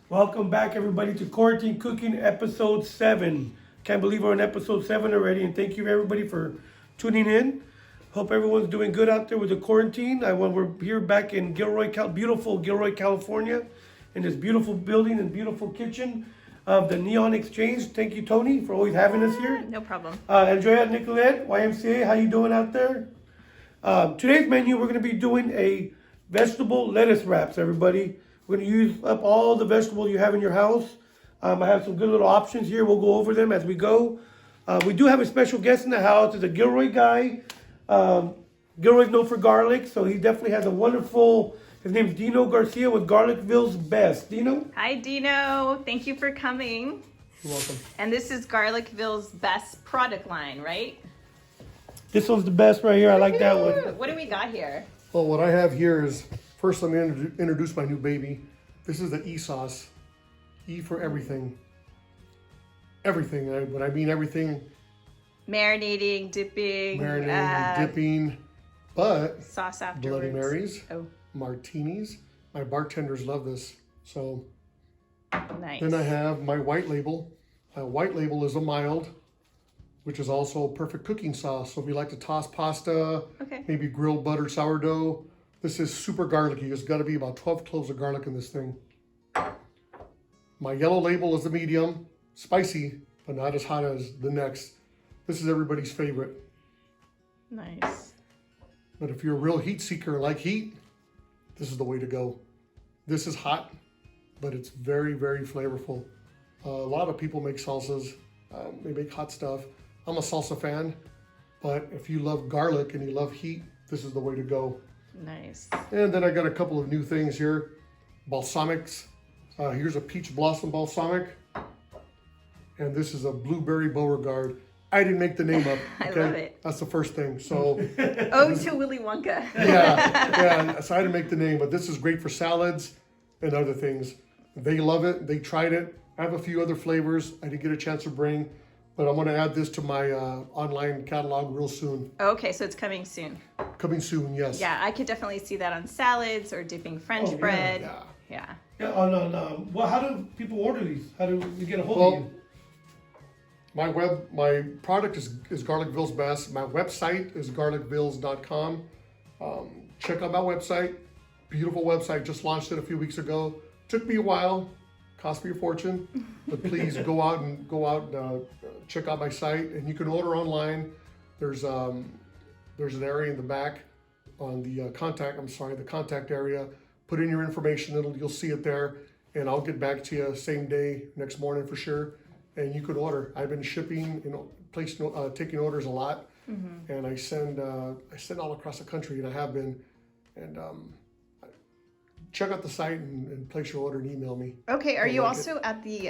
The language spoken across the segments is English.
Welcome back, everybody, to Quarantine Cooking Episode 7. Can't believe we're on Episode 7 already, and thank you, everybody, for tuning in. Hope everyone's doing good out there with the quarantine. We're here back in beautiful Gilroy, California, in this beautiful building and beautiful kitchen of the Neon Exchange. Thank you, Toni, for always having us here. No problem. Andrea, Nicolette, YMCA, how you doing out there? Today's menu, we're going to be doing a vegetable lettuce wraps, everybody. We're going to use up all the vegetables you have in your house. I have some good little options here. We'll go over them as we go. We do have a special guest in the house. It's a Gilroy guy. Gilroy's known for garlic, so he definitely has a wonderful... His name's Dino Garcia with Garlic Ville's Best. Dino? Hi, Dino. Thank you for coming. You're welcome. And this is Garlic Ville's Best product line, right? This one's the best right here. I like that one. What do we got here? Well, what I have here is, first let me introduce my new baby. This is the E sauce. E for everything. Everything. When I mean everything. Marinating, dipping. Dipping. But Sauce afterwards. Bloody Marys. Oh, Martinis. My bartenders love this. So nice. then I have my white label. My white label is a mild, which is also perfect cooking sauce. So if you like to toss pasta, Okay. maybe grilled butter sourdough, this is super garlicky. It's got to be about 12 cloves of garlic in this thing. My yellow label is the medium, spicy, but not as hot as the next. This is everybody's favorite. Nice. But if you're a real heat seeker and like heat, this is the way to go. This is hot, but it's very, very flavorful. A lot of people make salsas. They make hot stuff. I'm a salsa fan, but if you love garlic and you love heat, this is the way to go. Nice. And then I got a couple of new things here. Balsamics. Here's a peach blossom balsamic. And this is a blueberry Beauregard. I didn't make the name up. I Okay? love it. That's the first thing. So Oh, to Willy Wonka. yeah. So I didn't make the name, but this is great for salads and other things. They love it. They tried it. I have a few other flavors I didn't get a chance to bring, but I'm going to add this to my online catalog real soon. Okay, so it's coming soon. Coming soon, yes. Yeah, I could definitely see that on salads or dipping French Oh, yeah, bread. Yeah. Yeah. Yeah, no. Well, how do people order these? How do we get a hold of you? My product is Garlic Ville's Best. My website is garlicvilles.com. Check out my website. Beautiful website. Just launched it a few weeks ago. Took me a while. Cost me a fortune. But please go out and check out my site. And you can order online. There's an area in the back on the contact area. Put in your information. You'll see it there. And All get back to you same day, next morning for sure. And you could order. I've been shipping, taking orders a lot, and I send all across the country, and I have been. And check out the site and place your order and email me. Okay, are you also at the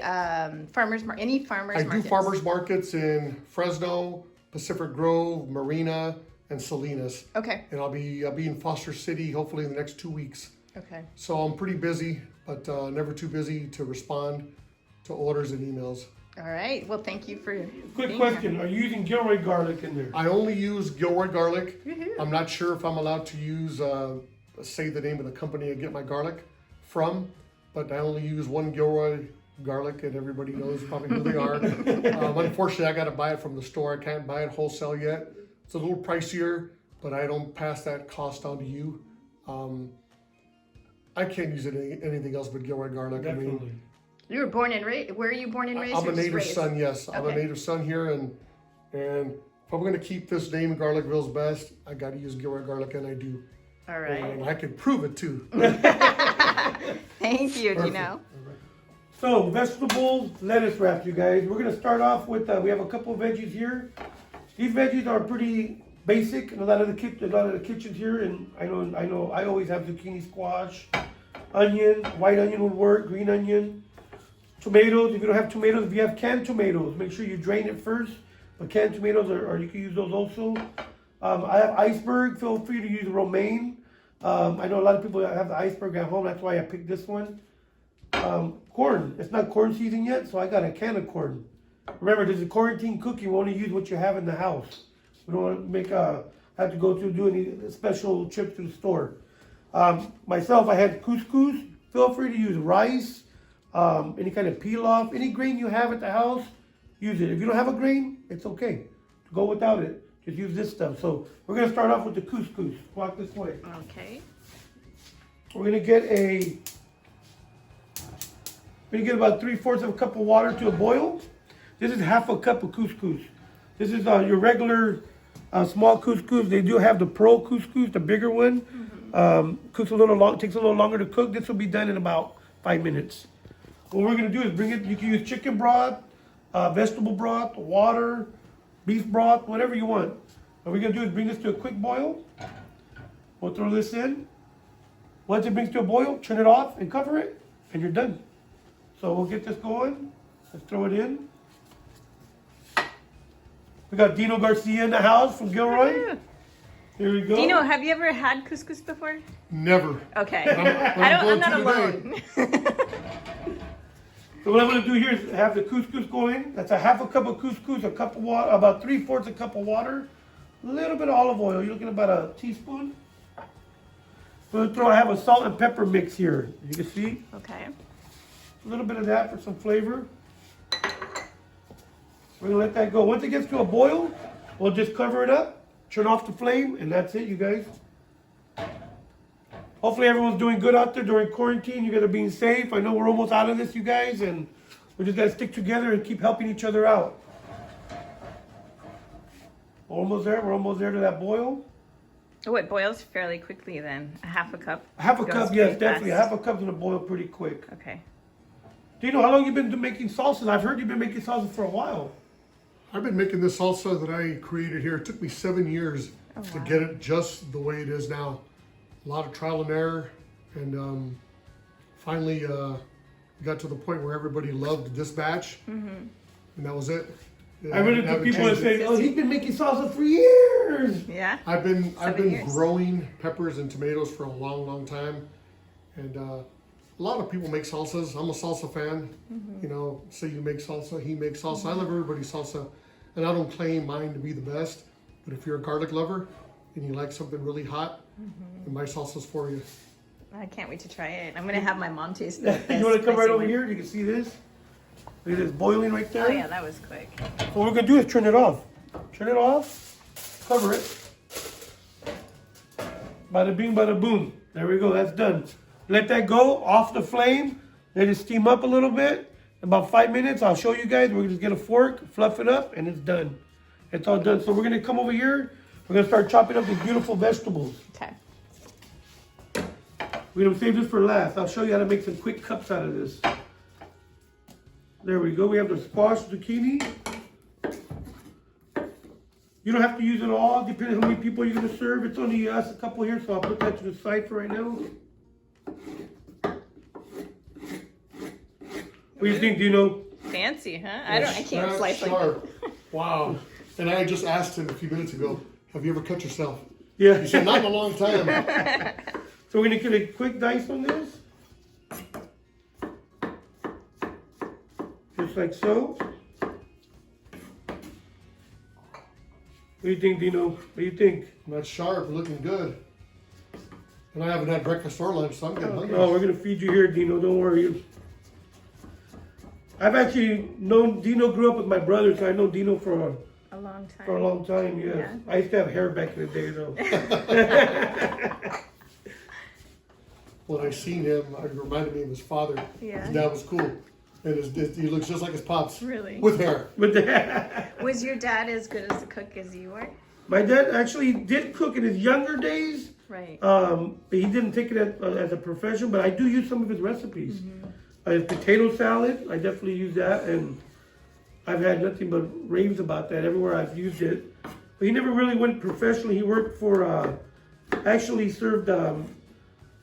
farmers market? Any farmers I markets? do farmers markets in Fresno, Pacific Grove, Marina, and Salinas. Okay. And I'll be in Foster City hopefully in the next 2 weeks. Okay. So I'm pretty busy, but never too busy to respond to orders and emails. All right. Well, thank you for Quick being question. here. Are you using Gilroy garlic in there? I only use Gilroy garlic. Woohoo. I'm not sure if I'm allowed to use, say the name of the company I get my garlic from, but I only use one Gilroy garlic, and everybody knows probably who they are. Unfortunately, I got to buy it from the store. I can't buy it wholesale yet. It's a little pricier, but I don't pass that cost on to you. I can't use anything else but Gilroy garlic. Definitely. You were born and raised. Where are you born and raised? I'm or a just native raised? son, yes. I'm a Okay. native son here, and if I'm going to keep this name Garlic Ville's Best, I got to use Gilroy garlic, and I do. All right. And I can prove it too. Thank you, Perfect. Dino. So, vegetable lettuce wraps, you guys. We're going to start off with, we have a couple of veggies here. These veggies are pretty basic in a lot of the kitchens here, and I know I always have zucchini, squash, onion, white onion would work, green onion, tomatoes. If you don't have tomatoes, if you have canned tomatoes, make sure you drain it first. But canned tomatoes, or you can use those also. I have iceberg. Feel free to use romaine. I know a lot of people have the iceberg at home. That's why I picked this one. Corn. It's not corn season yet, so I got a can of corn. Remember, this is quarantine cooking. We only use what you have in the house. We don't want to have to go to do any special trips to the store. Myself, I had couscous. Feel free to use rice, any kind of peel off, any grain you have at the house, use it. If you don't have a grain, it's okay. Go without it. Just use this stuff. So we're gonna start off with the couscous. Walk this way. Okay. We're gonna get about 3/4 of a cup of water to a boil. This is half a cup of couscous. This is your regular small couscous. They do have the pro couscous, the bigger one. Cooks a little long, takes a little longer to cook. This will be done in about 5 minutes. What we're gonna do is bring it. You can use chicken broth, vegetable broth, water, beef broth, whatever you want. What we're gonna do is bring this to a quick boil. We'll throw this in. Once it brings to a boil, turn it off and cover it, and you're done. So we'll get this going. Let's throw it in. We got Dino Garcia in the house from Gilroy. Here we go. Dino, have you ever had couscous before? Never. Okay. I'm not alone. So what I'm gonna do here is have the couscous going. That's a half a cup of couscous, a cup of water, about 3/4 a cup of water, a little bit of olive oil. You're looking at about a teaspoon. I have a salt and pepper mix here. You can see Okay. a little bit of that for some flavor. We're gonna let that go. Once it gets to a boil, we'll just cover it up, turn off the flame, and that's it, you guys. Hopefully everyone's doing good out there during quarantine. You guys are being safe. I know we're almost out of this, you guys, and we just gotta stick together and keep helping each other out. Almost there. We're almost there to that boil. Oh, it boils fairly quickly then. A half a cup. Half a goes cup, yes, pretty definitely. fast. Half a cup's gonna boil pretty quick. Okay. Dino, how long you been making salsa? I've heard you've been making salsa for a while. I've been making this salsa that I created here. It took me 7 years to wow. get it just the way it is now. A lot of trial and error, and finally got to the point where everybody loved this batch, and that was it. I read it to Haven't people that changed say, it. "Oh, he's been making salsa for years." Yeah. I've been 7 years. growing peppers and tomatoes for a long time, and a lot of people make salsas. I'm a salsa fan. You know, say you make salsa, he makes salsa. I love everybody's salsa, and I don't claim mine to be the best. But if you're a garlic lover and you like something really hot, then my salsa's for you. I can't wait to try it. I'm gonna have my mom taste it. You want to come right over here? You can see this. Look at this boiling right there. Oh yeah, that was quick. What we're gonna do is turn it off. Turn it off. Cover it. Bada bing, bada boom. There we go. That's done. Let that go off the flame. Let it steam up a little bit. About 5 minutes. I'll show you guys. We're gonna just get a fork, fluff it up, and it's done. It's all done. So we're gonna come over here. We're gonna start chopping up these beautiful vegetables. Okay. We're gonna save this for last. I'll show you how to make some quick cups out of this. There we go. We have the squash zucchini. You don't have to use it all, depending on how many people you're gonna serve. It's only us a couple here, so I'll put that to the side for right now. What do you think, Dino? Fancy, huh? I can't slice like sharp. Wow. And I just asked him a few minutes ago, have you ever cut yourself? Yeah. He said, not in a long time. So we're gonna get a quick dice on this. Just like so. What do you think, Dino? What do you think? That's sharp, looking good. And I haven't had breakfast or lunch, so I'm getting hungry. Oh, we're gonna feed you here, Dino. Don't worry. I've actually known Dino. Grew up with my brother, so I know Dino for a long time. a long time. Yes. Yeah. I used to have hair back in the day, though. When I seen him, it reminded me of his father. Yeah. His dad was cool. And he looks just like his pops. Really? With hair. But the, Was your dad as good as a cook as you were? my dad actually did cook in his younger days. Right. But he didn't take it as a profession. But I do use some of his recipes. His potato salad, I definitely use that, and I've had nothing but raves about that everywhere I've used it. But he never really went professionally. He worked for, actually served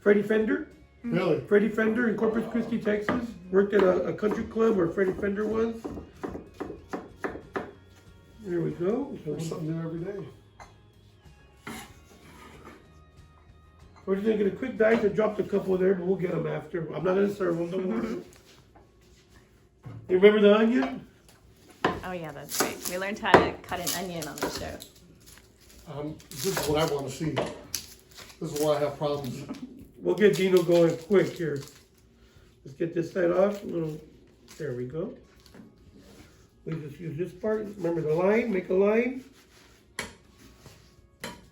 Freddie Fender. Really? Freddie Fender in Corpus Christi, Texas. Worked at a country club where Freddie Fender was. There we go. There's something new every day. We're just gonna get a quick dice. I dropped a couple there, but we'll get them after. I'm not gonna serve them, don't worry. You remember the onion? Oh yeah, that's right. We learned how to cut an onion on the show. This is what I want to see. This is why I have problems. We'll get Dino going quick here. Let's get this side off. A little. There we go. We just use this part. Remember the line. Make a line.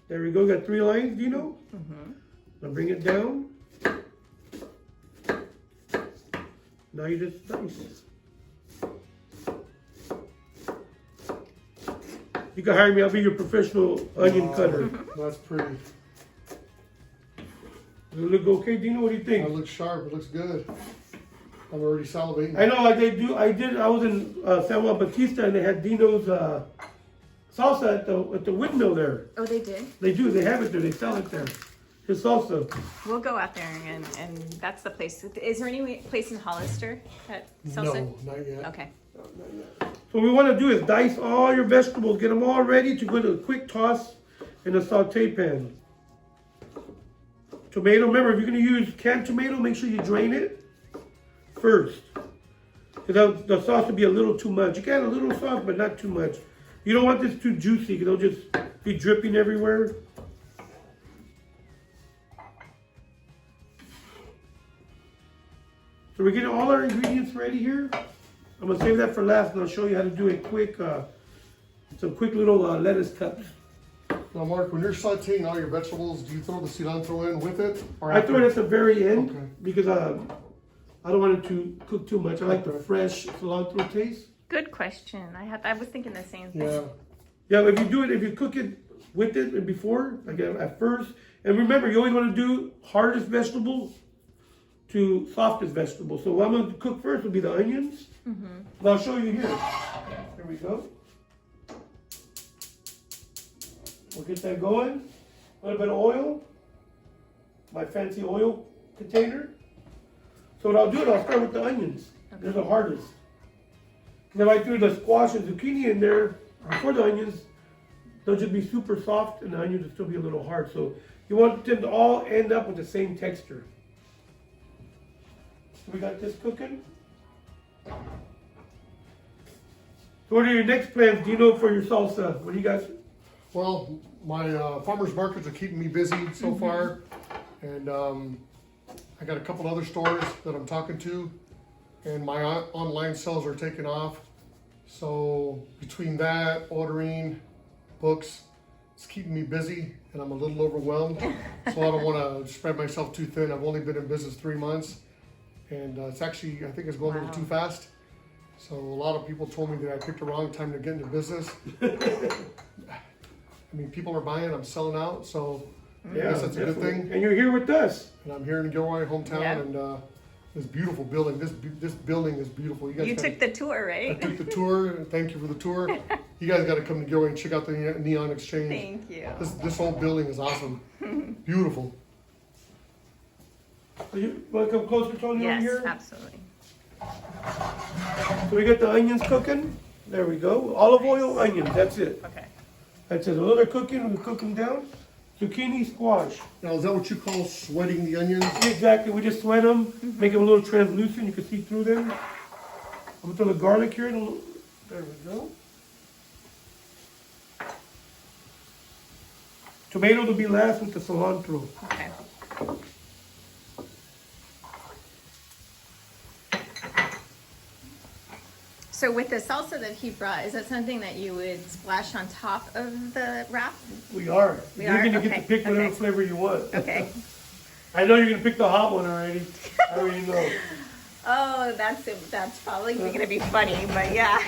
There we go. Got 3 lines, Dino. Now bring it down. Now you just dice. You can hire me. I'll be your professional onion cutter. That's pretty. Does it look okay, Dino? What do you think? It looks sharp. It looks good. I'm already salivating. I know, like they do. I was in San Juan Bautista, and they had Dino's salsa at the windmill there. Oh, they did? They do. They have it there. They sell it there. His salsa. We'll go out there and that's the place. Is there any place in Hollister that sells it? No, not yet. Okay. So what we want to do is dice all your vegetables, get them all ready to go to a quick toss in a saute pan. Tomato, remember, if you're going to use canned tomato, make sure you drain it first. Because the sauce will be a little too much. You can add a little sauce, but not too much. You don't want this too juicy, because it'll just be dripping everywhere. So we're getting all our ingredients ready here. I'm gonna save that for last, and I'll show you how to do a quick, some quick little lettuce cuts. Now, Mark, when you're sauteing all your vegetables, do you throw the cilantro in with it? Or I throw it at the very end, Okay. because I don't want it to cook too much. I like the fresh cilantro taste. Good question. I was thinking the same thing. Yeah. Yeah, if you cook it with it and before, like at first, and remember, you always want to do hardest vegetable to softest vegetable. So what I'm going to cook first will be the onions. And I'll show you here. Here we go. We'll get that going. A little bit of oil. My fancy oil container. So what I'll do is I'll start with the onions. They're the hardest. And if I threw the squash and zucchini in there before the onions, they'll just be super soft and the onions will still be a little hard. So you want them to all end up with the same texture. So we got this cooking. So what are your next plans, Dino, for your salsa? What do you guys? Well, my farmers markets are keeping me busy so far, and I got a couple other stores that I'm talking to, and my online sales are taking off. So between that, ordering, books, it's keeping me busy, and I'm a little overwhelmed. So I don't want to spread myself too thin. I've only been in business 3 months, and it's actually, I think it's going a little too fast. So a lot of people told me that I picked the wrong time to get into business. I mean, people are buying, I'm selling out, so I guess that's a good thing. And you're here with us. And I'm here in Gilroy, hometown, Yeah. and this beautiful building. This building is beautiful. You guys You took the tour, I right? took the tour. Thank you for the tour. You guys got to come to Gilroy and check out the Neon Exchange. Thank you. This whole building is awesome. Beautiful. So you want to come closer, Toni, over Yes, here? absolutely. So we got the onions cooking. There we go. Olive oil, onions. That's it. Okay. That's it. A little cooking. We cook them down. Zucchini, squash. Now, is that what you call sweating the onions? Exactly. We just sweat them, make them a little translucent. You can see through them. I'm gonna throw the garlic here. There we go. Tomatoes will be last with the cilantro. Okay. So with the salsa that he brought, is that something that you would splash on top of the wrap? We are. We You're are? gonna get Okay, to pick whatever okay. flavor you want. Okay. I know you're gonna pick the hot one already. I already know. Oh, that's probably gonna be funny, but yeah.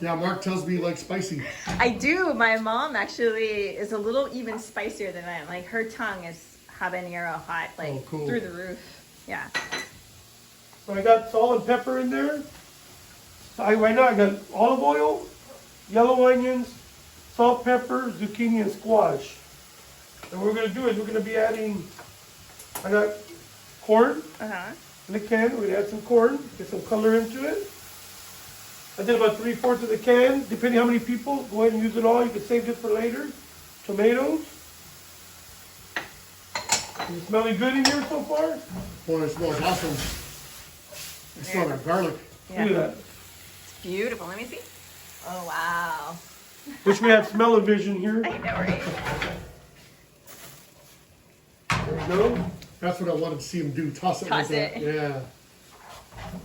Yeah, Mark tells me he likes spicy. I do. My mom actually is a little even spicier than I am. Like her tongue is habanero hot, like Oh, cool. through the roof. Yeah. So I got salt and pepper in there. So right now I got olive oil, yellow onions, salt, pepper, zucchini, and squash. And what we're gonna do is we're gonna be adding, I got corn in the can. We're gonna add some corn, get some color into it. I did about 3/4 of the can, depending how many people. Go ahead and use it all. You can save this for later. Tomatoes. Is it smelling good in here so far? Boy, it smells awesome. I smell like garlic. Yeah. Look at that. It's beautiful. Let me see. Oh wow. Wish we had smell-o-vision here. I know, right? There we go. That's what I wanted to see him do. Toss it Toss like that. it. Yeah.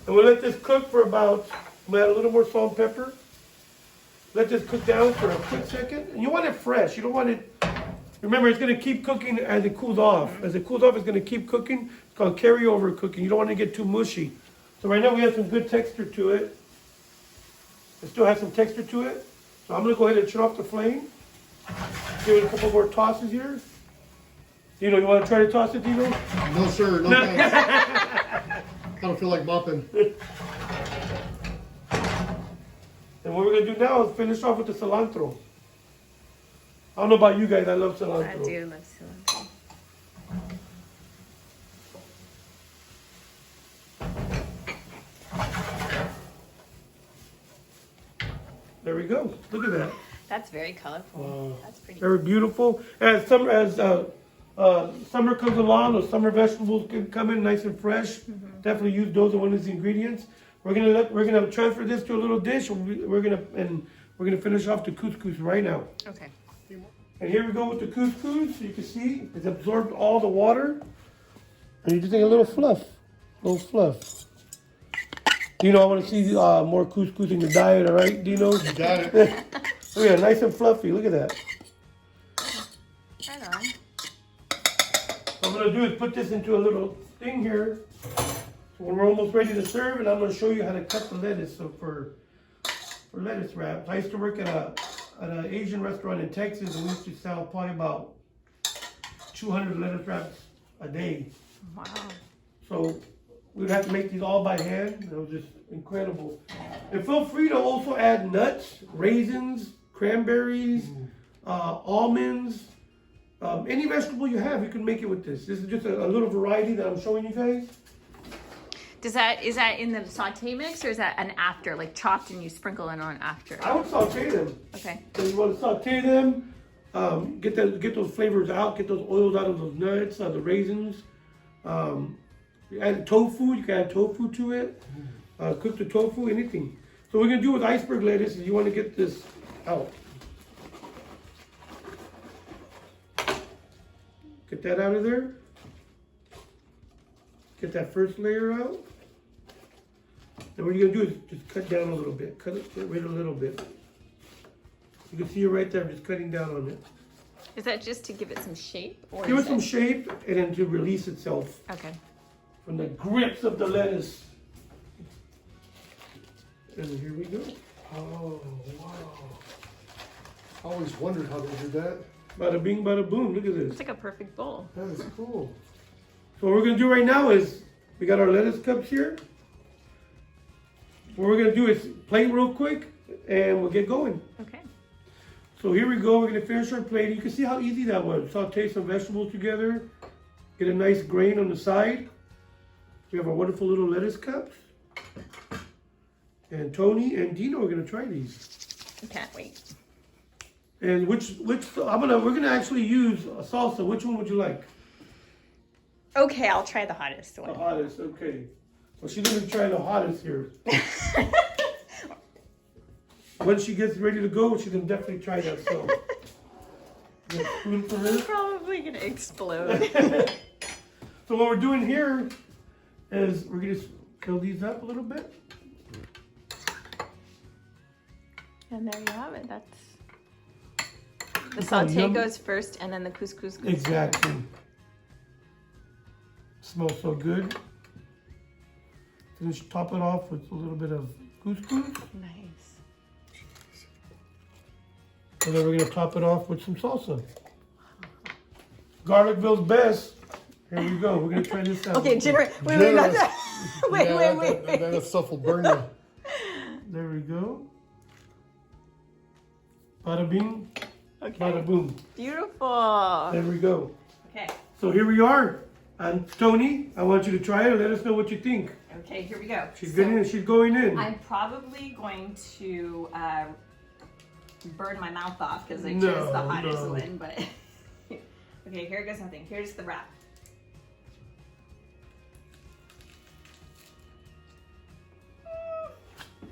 And we'll let this cook for about, we'll add a little more salt and pepper. Let this cook down for a quick second. And you want it fresh. You don't want it, remember it's gonna keep cooking as it cools off. As it cools off, it's gonna keep cooking. It's called carryover cooking. You don't want to get too mushy. So right now we have some good texture to it. It still has some texture to it. So I'm gonna go ahead and turn off the flame. Give it a couple more tosses here. Dino, you wanna try to toss it, Dino? No, sir. No, thanks. I don't feel like mopping. And what we're gonna do now is finish off with the cilantro. I don't know about you guys, I love cilantro. I do love cilantro. There we go. Look at that. That's very colorful. That's pretty. Very beautiful. As summer comes along, those summer vegetables can come in nice and fresh. Definitely use those as one of the ingredients. We're gonna transfer this to a little dish. We're gonna finish off the couscous right now. Okay. And here we go with the couscous. You can see it's absorbed all the water. And you just take a little fluff. Dino, I want to see more couscous in your diet, all right, Dino? You got it. Look at it, nice and fluffy. Look at that. Right on. What I'm gonna do is put this into a little thing here. So when we're almost ready to serve, and I'm gonna show you how to cut the lettuce. So for lettuce wraps, I used to work at an Asian restaurant in Texas, and we used to sell probably about 200 lettuce wraps a day. Wow. So we'd have to make these all by hand. It was just incredible. And feel free to also add nuts, raisins, cranberries, almonds, any vegetable you have, you can make it with this. This is just a little variety that I'm showing you guys. Is that in the saute mix, or is that an after, like chopped and you sprinkle it on after? I would saute them. Okay. So you want to saute them, get those flavors out, get those oils out of those nuts, the raisins. You add tofu, you can add tofu to it. Cook the tofu, anything. So what we're gonna do with iceberg lettuce is you want to get this out. Get that out of there. Get that first layer out. And what you're gonna do is just cut down a little bit. Get rid of a little bit. You can see it right there, I'm just cutting down on it. Is that just to give it some shape? Or Give is it some shape and then to release itself Okay. from the grips of the lettuce. And here we go. Oh, wow. I always wondered how they did that. Bada bing, bada boom. Look at this. It's like a perfect bowl. That is cool. So what we're gonna do right now is, we got our lettuce cups here. What we're gonna do is plate real quick and we'll get going. Okay. So here we go, we're gonna finish our plate. You can see how easy that was. Saute some vegetables together, get a nice grain on the side. We have our wonderful little lettuce cups. And Toni and Dino are gonna try these. I can't wait. And we're gonna actually use a salsa. Which one would you like? Okay, I'll try the hottest The one. hottest, okay. Well, she's gonna try the hottest here. When she gets ready to go, she's gonna definitely try that. So, you got a spoon for her. Probably gonna explode. So what we're doing here is we're gonna fill these up a little bit. And there you have it. That's the Look how saute yum- goes first, and then the couscous goes. Exactly. Smells so good. Finish, top it off with a little bit of couscous. Nice. And then we're gonna top it off with some salsa. Garlic Ville's best. Here we go. We're gonna try this out. Okay, wait, not that. Wait. That stuff will burn you. There we go. Bada bing, Okay. bada boom. Beautiful. There we go. Okay. So here we are. And Toni, I want you to try it and let us know what you think. Okay, here we go. She's So, getting it. She's going in. I'm probably going to burn my mouth off because I No, chose the hottest no. one. But okay, here goes nothing. Here's the wrap.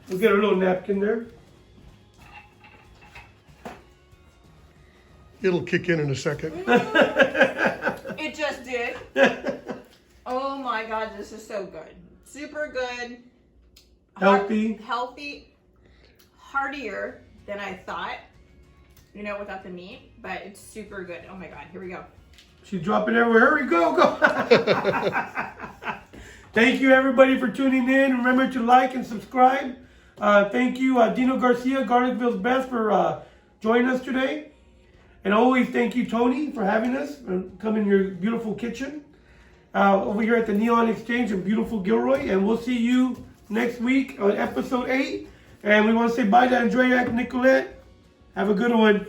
We'll get a little napkin there. It'll kick in a second. It just did. my God, this is so good. Super good. Healthy. Healthy. Heartier than I thought. You know, without the meat, but it's super good. Oh my God, here we go. She's dropping everywhere. Hurry, go, go. Thank you, everybody, for tuning in. Remember to like and subscribe. Thank you, Dino Garcia, Garlic Ville's Best, for joining us today. And always thank you, Toni, for having us and come in your beautiful kitchen over here at the Neon Exchange in beautiful Gilroy. And we'll see you next week on episode 8. And we want to say bye to Andrea and Nicolette. Have a good one.